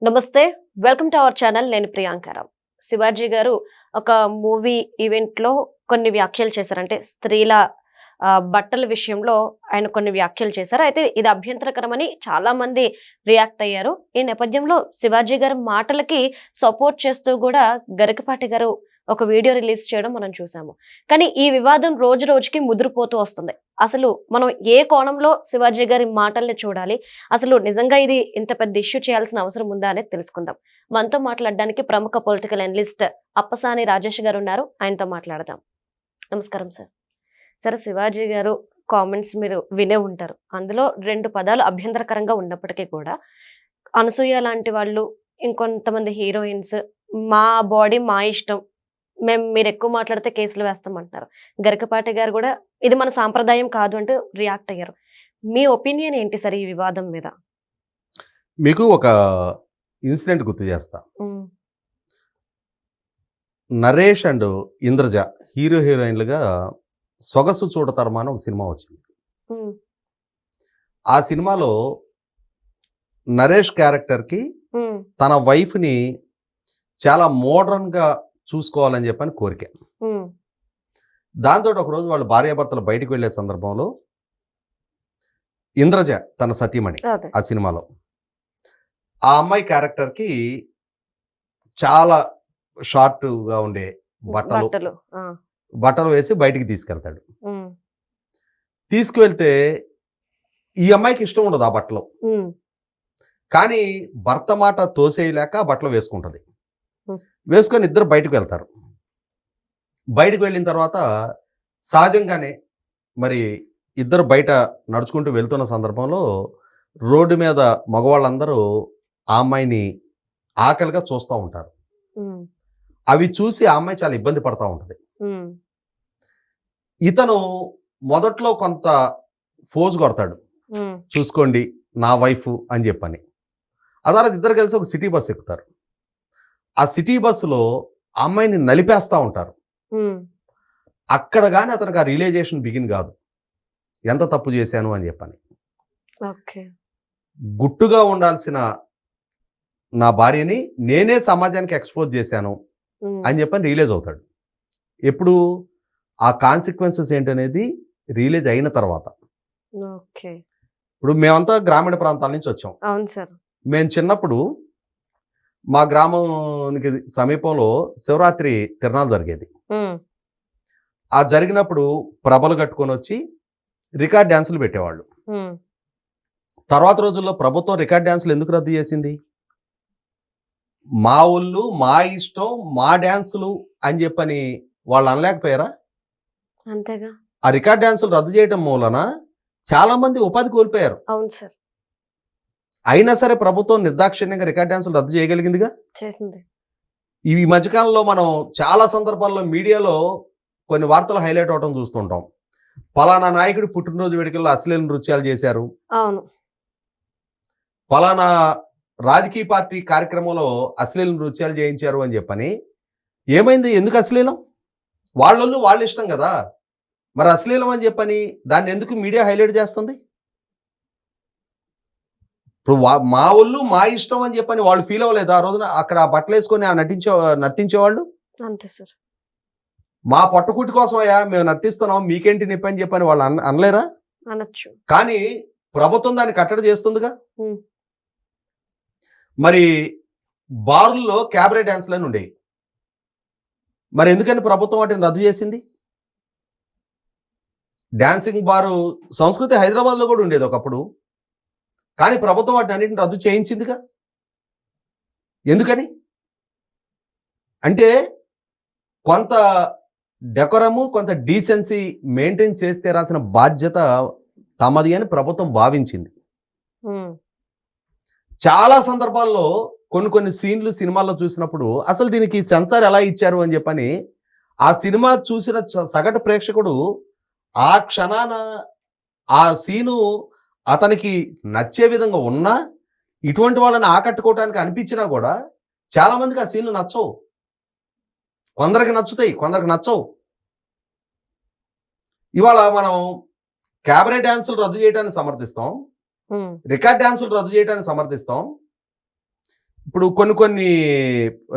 నమస్తే, welcome to our channel. నేను ప్రియాంకారావు. శివాజీ గారు ఒక మూవీ ఈవెంట్లో కొన్ని వ్యాఖ్యలు చేశారు. అంటే స్త్రీల బట్టల విషయంలో ఆయన కొన్ని వ్యాఖ్యలు చేశారు. అయితే ఇది అభ్యంతరకరమని చాలా మంది రియాక్ట్ అయ్యారు. ఈ నేపథ్యంలో శివాజీ గారి మాటలకి సపోర్ట్ చేస్తూ కూడా గరికపాటి గారు ఒక వీడియో రిలీజ్ చేయడం మనం చూసాము. కానీ ఈ వివాదం రోజు రోజుకి ముదిరిపోతూ వస్తుంది. అసలు మనం ఏ కోణంలో శివాజీ గారి మాటల్ని చూడాలి, అసలు నిజంగా ఇది ఇంత పెద్ద ఇష్యూ చేయాల్సిన అవసరం ఉందా అనేది తెలుసుకుందాం. మనతో మాట్లాడడానికి ప్రముఖ పొలిటికల్ అనలిస్ట్ అప్పసాని రాజేష్ గారు ఉన్నారు. ఆయనతో మాట్లాడదాం. నమస్కారం సార్. సరే, శివాజీ గారు కామెంట్స్ మీరు వినే ఉంటారు. అందులో 2 పదాలు అభ్యంతరకరంగా ఉన్నప్పటికీ కూడా అనసూయ లాంటి వాళ్ళు, ఇంకొంతమంది హీరోయిన్స్ మా బాడీ మా ఇష్టం, మీరు ఎక్కువ మాట్లాడితే కేసులు వేస్తామంటున్నారు. గరికపాటి గారు కూడా ఇది మన సాంప్రదాయం కాదు అంటూ రియాక్ట్ అయ్యారు. మీ ఒపీనియన్ ఏంటి సార్ ఈ వివాదం మీద? మీకు ఒక ఇన్సిడెంట్ గుర్తు చేస్తా. నరేష్ అండ్ ఇంద్రజ హీరోయిన్లుగా సొగసు చూడతరమా అని ఒక సినిమా వచ్చింది. ఆ సినిమాలో నరేష్ క్యారెక్టర్కి తన వైఫ్ని చాలా మోడర్న్గా చూసుకోవాలని చెప్పని కోరిక. దాంతో ఒకరోజు వాళ్ళు భార్యాభర్తలు బయటకు వెళ్ళే సందర్భంలో ఇంద్రజ తన సతీమణి ఆ సినిమాలో ఆ అమ్మాయి క్యారెక్టర్కి చాలా షార్ట్గా ఉండే బట్టలు వేసి బయటికి తీసుకెళ్తాడు. తీసుకువెళ్తే ఈ అమ్మాయికి ఇష్టం ఉండదు ఆ బట్టలు, కానీ భర్త మాట తోసేయలేక బట్టలు వేసుకుంటుంది. వేసుకొని ఇద్దరు బయటకు వెళ్తారు. బయటకు వెళ్ళిన తర్వాత సహజంగానే మరి ఇద్దరు బయట నడుచుకుంటూ వెళ్తున్న సందర్భంలో రోడ్డు మీద మగవాళ్ళందరూ ఆ అమ్మాయిని ఆకలిగా చూస్తూ ఉంటారు. అవి చూసి ఆ అమ్మాయి చాలా ఇబ్బంది పడతా ఉంటుంది. ఇతను మొదట్లో కొంత ఫోజ్ కొడతాడు, చూసుకోండి నా వైఫ్ అని చెప్పని. ఆ తర్వాత ఇద్దరు కలిసి ఒక సిటీ బస్ ఎక్కుతారు. ఆ సిటీ బస్సులో అమ్మాయిని నలిపేస్తూ ఉంటారు. అక్కడ కానీ అతనికి ఆ రియలైజేషన్ బిగిన్ కాదు, ఎంత తప్పు చేశాను అని చెప్పని. గుట్టుగా ఉండాల్సిన నా భార్యని నేనే సమాజానికి ఎక్స్పోజ్ చేశాను అని చెప్పని రియలైజ్ అవుతాడు. ఎప్పుడు ఆ కాన్సిక్వెన్సెస్ ఏంటనేది రియలైజ్ అయిన తర్వాత. ఇప్పుడు మేమంతా గ్రామీణ ప్రాంతాల నుంచి వచ్చాం. మేము చిన్నప్పుడు మా గ్రామానికి సమీపంలో శివరాత్రి తిరణాలు జరిగేది. ఆ జరిగినప్పుడు ప్రభలు కట్టుకొని వచ్చి రికార్డ్ డ్యాన్సులు పెట్టేవాళ్ళు. తర్వాత రోజుల్లో ప్రభుత్వం రికార్డ్ డ్యాన్సులు ఎందుకు రద్దు చేసింది? మా ఊళ్ళు మా ఇష్టం మా డ్యాన్సులు అని చెప్పని వాళ్ళు అనలేకపోయారా? అంతేగా. ఆ రికార్డ్ డ్యాన్సులు రద్దు చేయడం మూలన చాలా మంది ఉపాధి కోల్పోయారు. అవును సార్. అయినా సరే ప్రభుత్వం నిర్దాక్షిణ్యంగా రికార్డ్ డ్యాన్సులు రద్దు చేయగలిగిందిగా. ఈ మధ్యకాలంలో మనం చాలా సందర్భాల్లో మీడియాలో కొన్ని వార్తలు హైలైట్ అవడం చూస్తుంటాం. పలానా నాయకుడు పుట్టినరోజు వేడుకల్లో అశ్లీల నృత్యాలు చేశారు, అవును, పలానా రాజకీయ పార్టీ కార్యక్రమంలో అశ్లీల నృత్యాలు చేయించారు అని చెప్పని. ఏమైంది? ఎందుకు అశ్లీలం? వాళ్ళ ఇష్టం కదా. మరి అశ్లీలం అని చెప్పని దాన్ని ఎందుకు మీడియా హైలైట్ చేస్తుంది? ఇప్పుడు మా ఊళ్ళు మా ఇష్టం అని చెప్పని వాళ్ళు ఫీల్ అవ్వలేదు ఆ రోజున? అక్కడ బట్టలు వేసుకొని నర్తించేవాళ్ళు అంతే సార్. మా పట్టుకుట్టి కోసం అయ్యా మేము నర్తిస్తున్నాం, మీకేంటి నొప్పి అని చెప్పని వాళ్ళు అనలేరా? అనొచ్చు. కానీ ప్రభుత్వం దాన్ని కట్టడి చేస్తుందిగా. మరి బారుల్లో క్యాబరే డ్యాన్స్లని ఉండేవి, మరి ఎందుకని ప్రభుత్వం వాటిని రద్దు చేసింది? డాన్సింగ్ బారు సంస్కృతి హైదరాబాద్లో కూడా ఉండేది ఒకప్పుడు, కానీ ప్రభుత్వం వాటిని అన్నింటిని రద్దు చేయించిందిగా. ఎందుకని అంటే కొంత డెకోరము కొంత డీసెన్సీ మెయింటైన్ చేస్తే రాసిన బాధ్యత తమది అని ప్రభుత్వం భావించింది. చాలా సందర్భాల్లో కొన్ని సీన్లు సినిమాల్లో చూసినప్పుడు అసలు దీనికి సెన్సార్ ఎలా ఇచ్చారు అని చెప్పని ఆ సినిమా చూసిన సగటు ప్రేక్షకుడు ఆ క్షణాన ఆ సీను అతనికి నచ్చే విధంగా ఉన్నా, ఇటువంటి వాళ్ళని ఆకట్టుకోవటానికి అనిపించినా కూడా చాలా మందికి ఆ సీన్లు నచ్చవు. కొందరికి నచ్చుతాయి, కొందరికి నచ్చవు. ఇవాళ మనం క్యాబరే డ్యాన్సులు రద్దు చేయడానికి సమర్థిస్తాం, రికార్డ్ డ్యాన్సులు రద్దు చేయడానికి సమర్థిస్తాం. ఇప్పుడు కొన్ని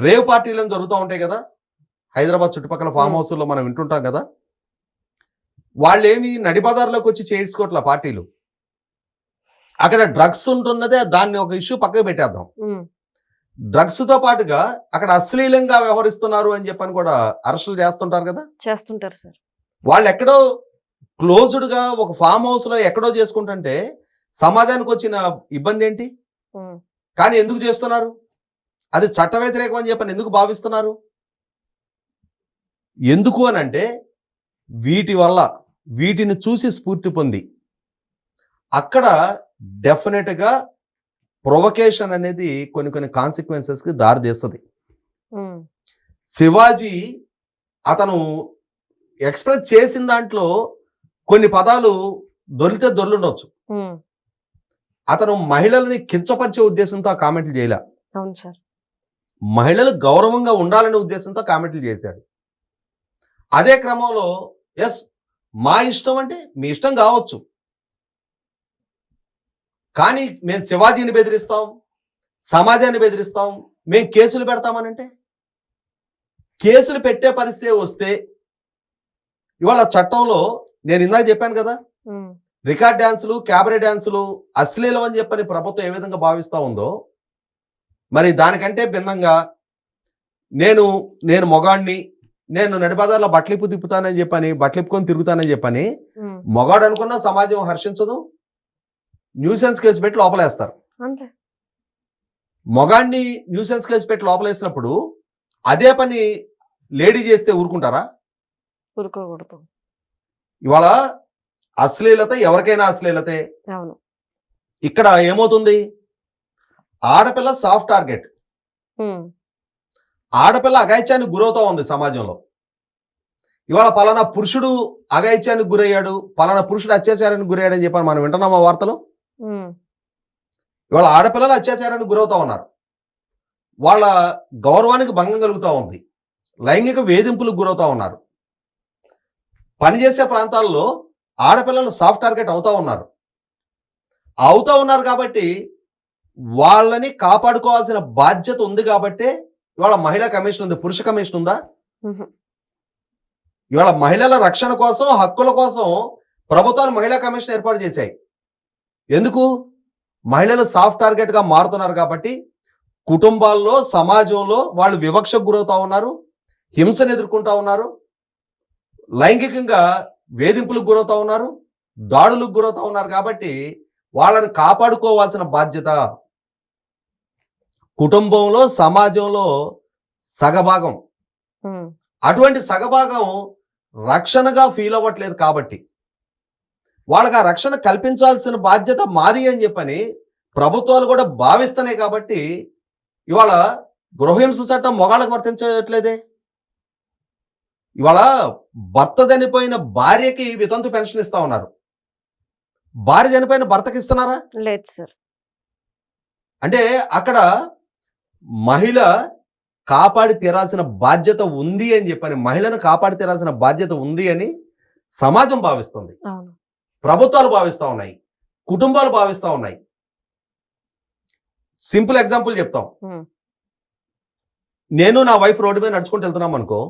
రేవ్ పార్టీలను జరుగుతూ ఉంటాయి కదా, హైదరాబాద్ చుట్టుపక్కల ఫామ్ హౌస్లో మనం వింటుంటాం కదా. వాళ్ళు ఏమి నడి బజార్లోకి వచ్చి చేసుకోవట్ల పార్టీలు, అక్కడ డ్రగ్స్ ఉంటున్నదే, దాన్ని ఒక ఇష్యూ పక్కకు పెట్టేద్దాం. డ్రగ్స్ తో పాటుగా అక్కడ అశ్లీలంగా వ్యవహరిస్తున్నారు అని చెప్పని కూడా అరెస్టులు చేస్తుంటారు కదా. చేస్తుంటారు సార్. వాళ్ళు ఎక్కడో క్లోజ్డ్ గా ఒక ఫామ్ హౌస్ లో ఎక్కడో చేసుకుంటుంటే సమాజానికి వచ్చిన ఇబ్బంది ఏంటి? కానీ ఎందుకు చేస్తున్నారు? అది చట్ట వ్యతిరేకం అని చెప్పని ఎందుకు భావిస్తున్నారు? ఎందుకు అని అంటే వీటి వల్ల, వీటిని చూసి స్ఫూర్తి పొంది అక్కడ డెఫినెట్గా ప్రొవకేషన్ అనేది కొన్ని కాన్సిక్వెన్సెస్కి దారితీస్తుంది. శివాజీ అతను ఎక్స్ప్రెస్ చేసిన దాంట్లో కొన్ని పదాలు దొరికితే దొర్లుండొచ్చు. అతను మహిళల్ని కించపరిచే ఉద్దేశంతో ఆ కామెంట్లు చేయలే. అవును సార్. మహిళలు గౌరవంగా ఉండాలనే ఉద్దేశంతో కామెంట్లు చేశాడు. అదే క్రమంలో ఎస్, మా ఇష్టం అంటే మీ ఇష్టం కావచ్చు, కానీ మేము శివాజీని బెదిరిస్తాం, సమాజాన్ని బెదిరిస్తాం, మేము కేసులు పెడతామనంటే, కేసులు పెట్టే పరిస్థితి వస్తే ఇవాళ చట్టంలో నేను ఇందాక చెప్పాను కదా, రికార్డ్ డ్యాన్సులు, క్యాబరే డ్యాన్సులు అశ్లీలం అని చెప్పని ప్రభుత్వం ఏ విధంగా భావిస్తూ ఉందో, మరి దానికంటే భిన్నంగా నేను మొగాడిని, నేను నడిబజార్లో బట్టలిప్పు తిప్పుతానని చెప్పని, బట్టలిప్పుకొని తిరుగుతానని చెప్పని మొగాడు అనుకున్న సమాజం హర్షించదు, న్యూసెన్స్ కేసు పెట్టి లోపలేస్తారు. మొగాడిని న్యూసెన్స్ కేసు పెట్టి లోపలేసినప్పుడు అదే పని లేడీ చేస్తే ఊరుకుంటారా? ఊరుకోకూడదు. ఇవాళ అశ్లీలత ఎవరికైనా అశ్లీలతే. అవును. ఇక్కడ ఏమవుతుంది, ఆడపిల్ల సాఫ్ట్ టార్గెట్, ఆడపిల్ల అఘాయిత్యానికి గురవుతా ఉంది సమాజంలో. ఇవాళ పలానా పురుషుడు అఘాయిత్యానికి గురయ్యాడు, పలానా పురుషుడు అత్యాచారానికి గురయ్యాడు అని చెప్పని మనం వింటున్నామా వార్తలు? ఇవాళ ఆడపిల్లలు అత్యాచారానికి గురవుతా ఉన్నారు, వాళ్ళ గౌరవానికి భంగం కలుగుతూ ఉంది, లైంగిక వేధింపులకు గురవుతా ఉన్నారు. పనిచేసే ప్రాంతాల్లో ఆడపిల్లలు సాఫ్ట్ టార్గెట్ అవుతా ఉన్నారు కాబట్టి వాళ్ళని కాపాడుకోవాల్సిన బాధ్యత ఉంది. కాబట్టి ఇవాళ మహిళా కమిషన్ ఉంది, పురుష కమిషన్ ఉందా? ఇవాళ మహిళల రక్షణ కోసం, హక్కుల కోసం ప్రభుత్వాలు మహిళా కమిషన్ ఏర్పాటు చేశాయి. ఎందుకు? మహిళలు సాఫ్ట్ టార్గెట్గా మారుతున్నారు కాబట్టి కుటుంబాల్లో, సమాజంలో వాళ్ళు వివక్షకు గురవుతా ఉన్నారు, హింసను ఎదుర్కొంటా ఉన్నారు, లైంగికంగా వేధింపులకు గురవుతా ఉన్నారు, దాడులకు గురవుతా ఉన్నారు. కాబట్టి వాళ్ళని కాపాడుకోవాల్సిన బాధ్యత కుటుంబంలో, సమాజంలో సగభాగం. అటువంటి సగభాగం రక్షణగా ఫీల్ అవ్వట్లేదు కాబట్టి వాళ్ళకి ఆ రక్షణ కల్పించాల్సిన బాధ్యత మాది అని చెప్పని ప్రభుత్వాలు కూడా భావిస్తున్నాయి. కాబట్టి ఇవాళ గృహహింస చట్టం మొగాళ్ళకు వర్తించట్లేదే. ఇవాళ భర్త చనిపోయిన భార్యకి వితంతు పెన్షన్ ఇస్తా ఉన్నారు, భార్య చనిపోయిన భర్తకి ఇస్తున్నారా? లేదు సార్. అంటే అక్కడ మహిళ కాపాడి తీరాల్సిన బాధ్యత ఉంది అని చెప్పని, మహిళను కాపాడి తీరాల్సిన బాధ్యత ఉంది అని సమాజం భావిస్తుంది, ప్రభుత్వాలు భావిస్తూ ఉన్నాయి, కుటుంబాలు భావిస్తూ ఉన్నాయి. సింపుల్ ఎగ్జాంపుల్ చెప్తాం. నేను నా వైఫ్ రోడ్డు మీద నడుచుకుంటూ వెళ్తున్నాం అనుకో,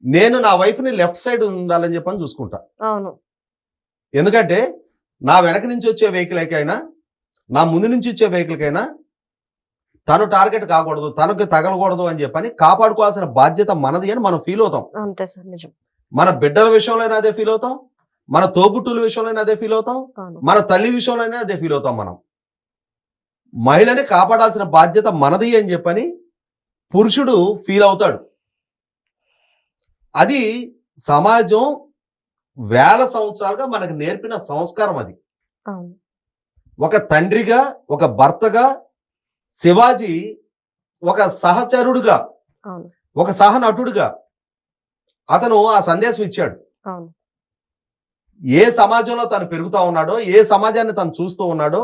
నేను నా వైఫ్ని లెఫ్ట్ సైడ్ ఉండాలని చెప్పని చూసుకుంటా. ఎందుకంటే నా వెనక నుంచి వచ్చే వెహికల్కైనా, నా ముందు నుంచి వచ్చే వెహికల్కైనా తను టార్గెట్ కాకూడదు, తనకు తగలకూడదు అని చెప్పని కాపాడుకోవాల్సిన బాధ్యత మనది అని మనం ఫీల్ అవుతాం. అంతే సార్, నిజం. మన బిడ్డల విషయంలోనే అదే ఫీల్ అవుతాం, మన తోబుట్టుల విషయంలోనే అదే ఫీల్ అవుతాం, మన తల్లి విషయంలోనే అదే ఫీల్ అవుతాం. మనం మహిళని కాపాడాల్సిన బాధ్యత మనది అని చెప్పని పురుషుడు ఫీల్ అవుతాడు. అది సమాజం వేల సంవత్సరాలుగా మనకు నేర్పిన సంస్కారం. అది ఒక తండ్రిగా, ఒక భర్తగా శివాజీ ఒక సహచరుడుగా, ఒక సహనటుడుగా అతను ఆ సందేశం ఇచ్చాడు. ఏ సమాజంలో తను పెరుగుతూ ఉన్నాడో, ఏ సమాజాన్ని తను చూస్తూ ఉన్నాడో,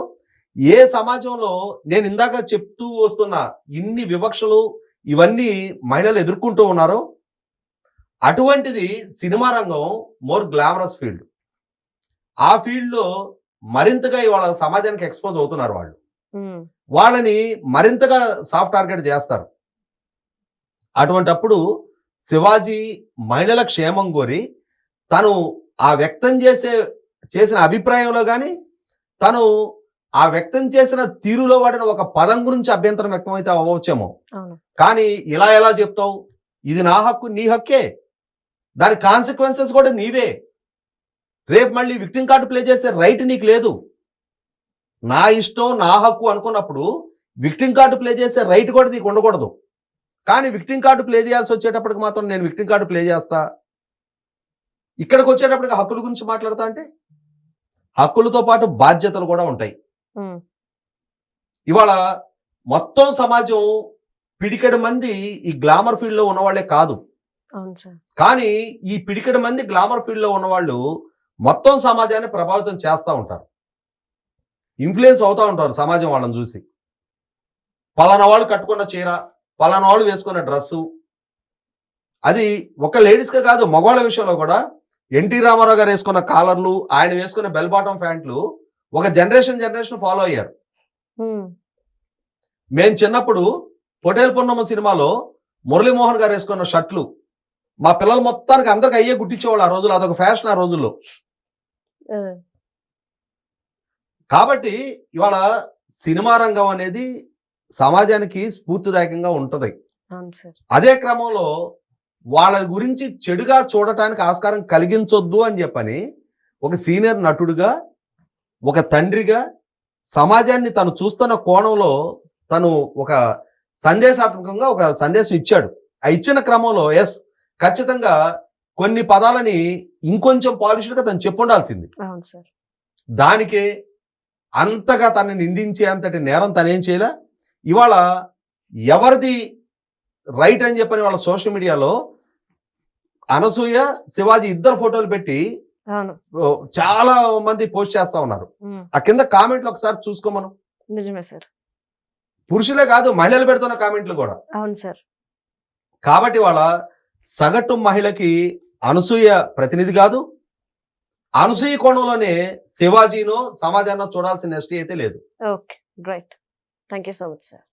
ఏ సమాజంలో నేను ఇందాక చెప్తూ వస్తున్న ఇన్ని వివక్షలు ఇవన్నీ మహిళలు ఎదుర్కొంటూ ఉన్నారో అటువంటిది సినిమా రంగం మోర్ గ్లామరస్ ఫీల్డ్. ఆ ఫీల్డ్లో మరింతగా ఇవాళ సమాజానికి ఎక్స్పోజ్ అవుతున్నారు వాళ్ళు. వాళ్ళని మరింతగా సాఫ్ట్ టార్గెట్ చేస్తారు. అటువంటప్పుడు శివాజీ మహిళల క్షేమం కోరి తను ఆ వ్యక్తం చేసిన అభిప్రాయంలో కానీ తను ఆ వ్యక్తం చేసిన తీరులో వాడిన ఒక పదం గురించి అభ్యంతరం వ్యక్తమైతే అవ్వచ్చేమో, కానీ ఇలా ఎలా చెప్తావు, ఇది నా హక్కు, నీ హక్కే, దాని కాన్సిక్వెన్సెస్ కూడా నీవే, రేపు మళ్ళీ విక్టిమ్ కార్డు ప్లే చేసే రైట్ నీకు లేదు. నా ఇష్టం నా హక్కు అనుకున్నప్పుడు విక్టిమ్ కార్డు ప్లే చేసే రైట్ కూడా నీకు ఉండకూడదు. కానీ విక్టిమ్ కార్డు ప్లే చేయాల్సి వచ్చేటప్పటికి మాత్రం నేను విక్టిమ్ కార్డు ప్లే చేస్తా, ఇక్కడికి వచ్చేటప్పటికి హక్కుల గురించి మాట్లాడతా అంటే హక్కులతో పాటు బాధ్యతలు కూడా ఉంటాయి. ఇవాళ మొత్తం సమాజం పిడికెడు మంది ఈ గ్లామర్ ఫీల్డ్ లో ఉన్నవాళ్లే కాదు, కానీ ఈ పిడికెడు మంది గ్లామర్ ఫీల్డ్ లో ఉన్నవాళ్ళు మొత్తం సమాజాన్ని ప్రభావితం చేస్తూ ఉంటారు, ఇన్ఫ్లుయెన్స్ అవుతూ ఉంటారు సమాజం వాళ్ళని చూసి. పలానా వాళ్ళు కట్టుకున్న చీర, పలానా వాళ్ళు వేసుకున్న డ్రెస్సు, అది ఒక లేడీస్కే కాదు మగవాళ్ళ విషయంలో కూడా. ఎన్టీ రామారావు గారు వేసుకున్న కాలర్లు, ఆయన వేసుకున్న బెల్ బాటం ప్యాంట్లు ఒక జనరేషన్ ఫాలో అయ్యారు. మేము చిన్నప్పుడు పొటేల్ పొన్నమ్మ సినిమాలో మురళీమోహన్ గారు వేసుకున్న షర్ట్లు మా పిల్లలు మొత్తానికి అందరికి అయ్యే గుట్టించేవాళ్ళు ఆ రోజుల్లో, అదొక ఫ్యాషన్ ఆ రోజుల్లో. కాబట్టి ఇవాళ సినిమా రంగం అనేది సమాజానికి స్ఫూర్తిదాయకంగా ఉంటది. అదే క్రమంలో వాళ్ళ గురించి చెడుగా చూడటానికి ఆస్కారం కలిగించొద్దు అని చెప్పని ఒక సీనియర్ నటుడుగా, ఒక తండ్రిగా సమాజాన్ని తను చూస్తున్న కోణంలో తను ఒక సందేశాత్మకంగా ఒక సందేశం ఇచ్చాడు. ఆ ఇచ్చిన క్రమంలో ఖచ్చితంగా కొన్ని పదాలని ఇంకొంచెం పాలిష్డ్గా తను చెప్పుండాల్సింది. దానికే అంతగా తనని నిందించే అంతటి నేరం తనేం చేయలే. ఇవాళ ఎవరిది రైట్ అని చెప్పని వాళ్ళ సోషల్ మీడియాలో అనసూయ, శివాజీ ఇద్దరు ఫోటోలు పెట్టి చాలా మంది పోస్ట్ చేస్తా ఉన్నారు. ఆ కింద కామెంట్లు ఒకసారి చూసుకోమను. నిజమే సార్, పురుషులే కాదు మహిళలు పెడుతున్న కామెంట్లు కూడా. అవును సార్. కాబట్టి వాళ్ళ సగటు మహిళకి అనసూయ ప్రతినిధి కాదు. అనసూయ కోణంలోనే శివాజీనో సమాజాన్ని చూడాల్సిన నెక్స్ట్ అయితే లేదు. Okay, right. Thank you so much sir.